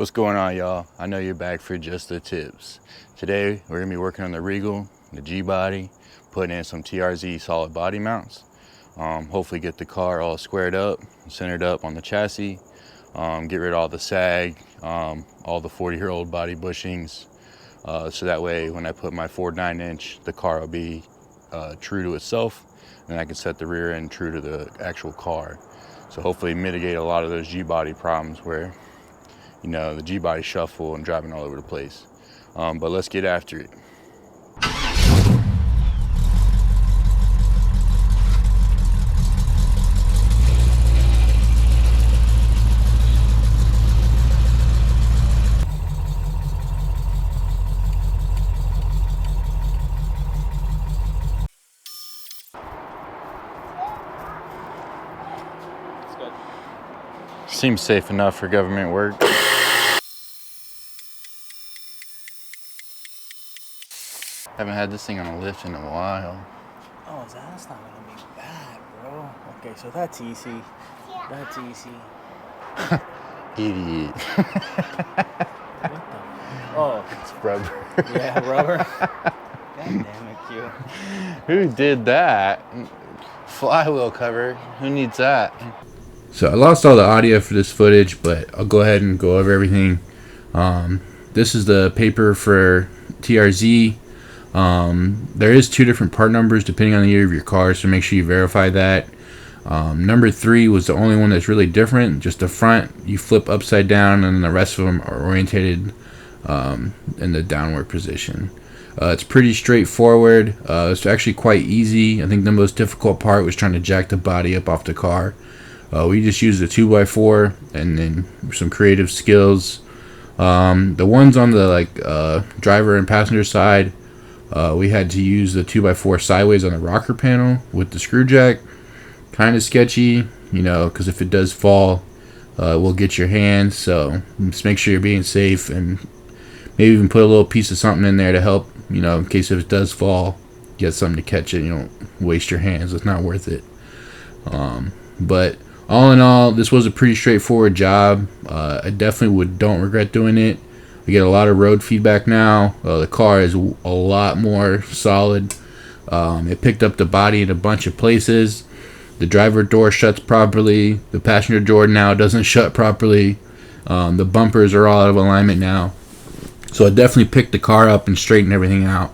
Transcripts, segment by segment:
What's going on, y'all? I know you're back for just the tips. Today we're gonna be working on the Regal, the G-body, putting in some TRZ solid body mounts. Hopefully get the car all squared up, centered up on the chassis, get rid of all the sag, all the 40-year-old body bushings, so that way when I put my Ford 9-inch, the car will be true to itself, and I can set the rear end true to the actual car. So hopefully mitigate a lot of those G-body problems where, you know, the G-body shuffle and driving all over the place. But let's get after it. Seems safe enough for government work. Haven't had this thing on a lift in a while. Oh, that's not gonna be bad, bro. Okay, so that's easy. That's easy. Idiot. What the? Oh, It's rubber. yeah, rubber. God damn it, Q. Who did that? Flywheel cover. Who needs that? So I lost all the audio for this footage, but I'll go ahead and go over everything. This is the paper for TRZ. There is 2 different part numbers depending on the year of your car, so make sure you verify that. Number 3 was the only one that's really different. Just the front you flip upside down, and the rest of them are orientated in the downward position. It's pretty straightforward. It's actually quite easy. I think the most difficult part was trying to jack the body up off the car. We just used a 2x4 and then some creative skills. The ones on the driver and passenger side, we had to use the 2x4 sideways on the rocker panel with the screw jack. Kind of sketchy, you know, because if it does fall, we'll get your hands. So just make sure you're being safe, and maybe even put a little piece of something in there to help, you know, in case if it does fall, you get something to catch it. You don't waste your hands. It's not worth it. But all in all, this was a pretty straightforward job. I definitely don't regret doing it. I get a lot of road feedback now. The car is a lot more solid. It picked up the body in a bunch of places. The driver door shuts properly. The passenger door now doesn't shut properly. The bumpers are all out of alignment now. So I definitely picked the car up and straightened everything out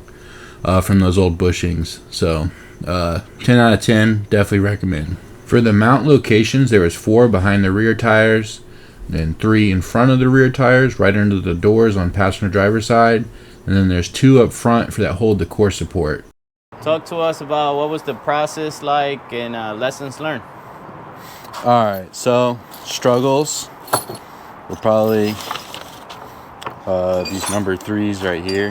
from those old bushings. So 10 out of 10, definitely recommend. For the mount locations, there was 4 behind the rear tires, then 3 in front of the rear tires, right under the doors on passenger driver side, and then there's 2 up front for that hold the core support. Talk to us about what was the process like and lessons learned. All right, so struggles were probably these number 3s right here,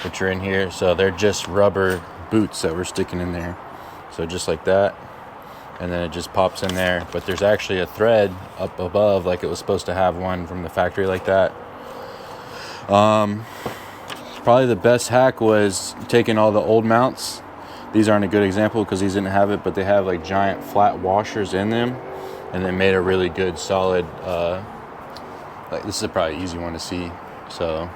which are in here. So they're just rubber boots that we're sticking in there. So just like that. And then it just pops in there, but there's actually a thread up above, like it was supposed to have one from the factory like that. Probably the best hack was taking all the old mounts. These aren't a good example because these didn't have it, but they have like giant flat washers in them, and they made a really good solid, like this is probably an easy one to see. So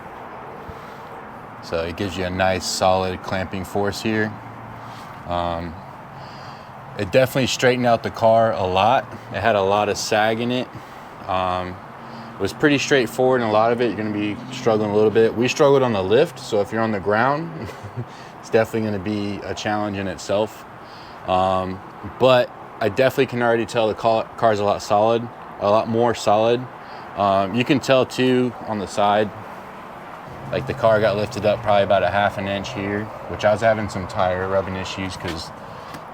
it gives you a nice solid clamping force here. It definitely straightened out the car a lot. It had a lot of sag in it. It was pretty straightforward, and a lot of it you're gonna be struggling a little bit. We struggled on the lift, so if you're on the ground, it's definitely gonna be a challenge in itself. But I definitely can already tell the car's a lot more solid. You can tell too on the side, like the car got lifted up probably about a ½ an inch here, which I was having some tire rubbing issues because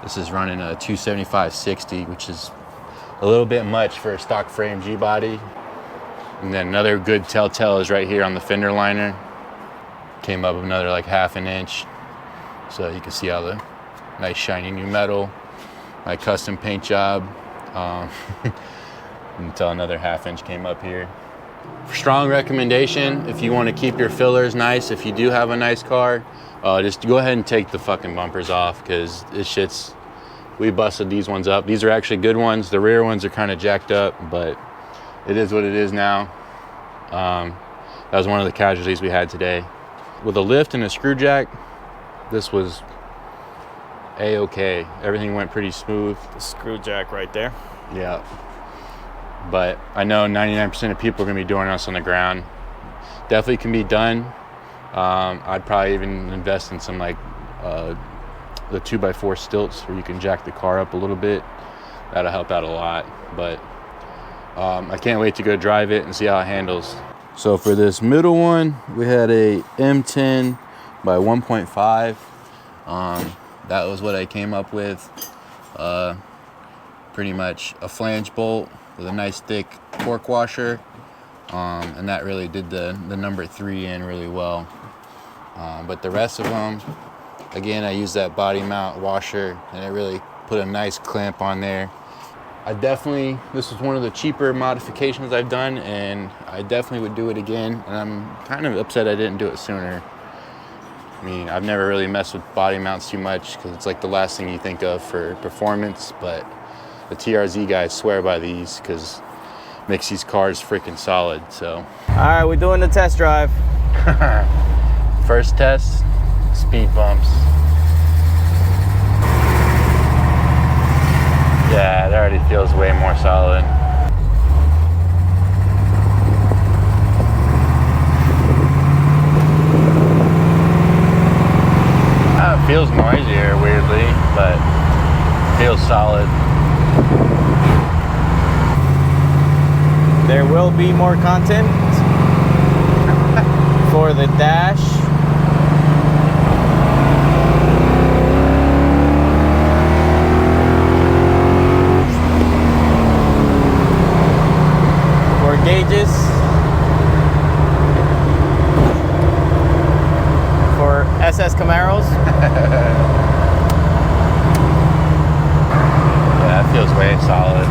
this is running a 275/60, which is a little bit much for a stock frame G-body. And then another good telltale is right here on the fender liner. Came up another like ½ an inch. So you can see all the nice shiny new metal. My custom paint job. Until another ½ inch came up here. Strong recommendation if you want to keep your fillers nice, if you do have a nice car, just go ahead and take the fucking bumpers off, because this shit's, we busted these ones up. These are actually good ones. The rear ones are kind of jacked up, but it is what it is now. That was one of the casualties we had today. With a lift and a screw jack, this was a-okay. Everything went pretty smooth. The screw jack right there. Yeah. But I know 99% of people are going to be doing this on the ground. Definitely can be done. I'd probably even invest in some like the 2x4 stilts where you can jack the car up a little bit. That'll help out a lot. But I can't wait to go drive it and see how it handles. So for this middle one, we had a M10 by 1.5. That was what I came up with. Pretty much a flange bolt with a nice thick cork washer. And that really did the number 3 in really well. But the rest of them, again, I used that body mount washer and it really put a nice clamp on there. This was one of the cheaper modifications I've done, and I definitely would do it again. And I'm kind of upset I didn't do it sooner. I mean, I've never really messed with body mounts too much because it's like the last thing you think of for performance, but the TRZ guys swear by these because it makes these cars freaking solid. So all right, we're doing the test drive. First test, speed bumps. Yeah, it already feels way more solid. It feels noisier weirdly, but it feels solid. There will be more content for the dash. Gauges for SS Camaros. Yeah, that feels way solid.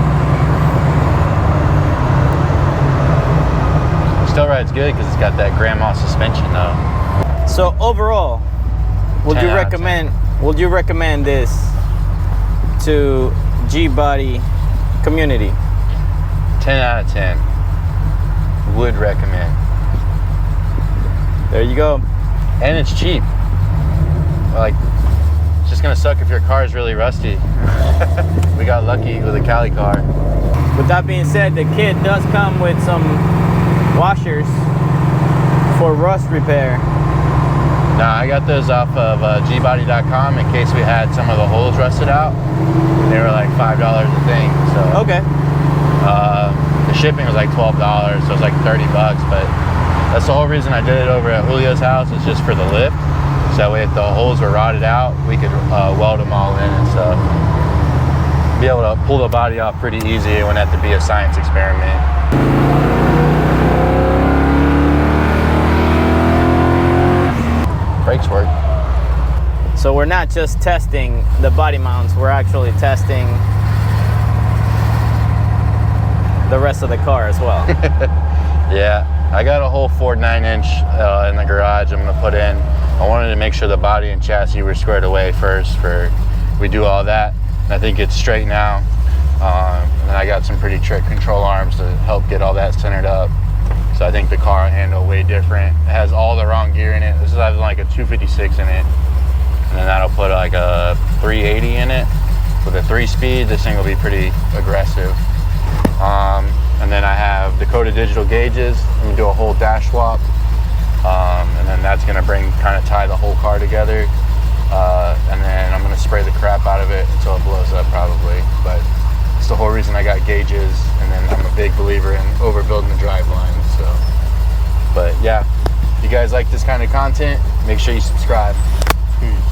Still rides good because it's got that grandma suspension though. So overall, would you recommend this to G-Body community? 10 out of 10. Would recommend. There you go. And it's cheap. Like, it's just gonna suck if your car is really rusty. We got lucky with a Cali car. With that being said, the kit does come with some washers for rust repair. Nah, I got those off of gbody.com in case we had some of the holes rusted out. They were like $5 a thing. So okay. The shipping was like $12, so it was like 30 bucks, but that's the whole reason I did it over at Julio's house, is just for the lift. So that way if the holes were rotted out, we could weld them all in and stuff. Be able to pull the body off pretty easy. It wouldn't have to be a science experiment. Brakes work. So we're not just testing the body mounts, we're actually testing the rest of the car as well. Yeah, I got a whole Ford 9-inch in the garage I'm gonna put in. I wanted to make sure the body and chassis were squared away first we do all that. And I think it's straight now. And then I got some pretty trick control arms to help get all that centered up. So I think the car will handle way different. It has all the wrong gear in it. This is having like a 256 in it. And then that'll put like a 380 in it. With a 3-speed, this thing will be pretty aggressive. And then I have Dakota digital gauges. I'm gonna do a whole dash swap. And then that's gonna kind of tie the whole car together. And then I'm gonna spray the crap out of it until it blows up probably. But it's the whole reason I got gauges. And then I'm a big believer in overbuilding the drive line. So, but yeah, if you guys like this kind of content, make sure you subscribe. Peace.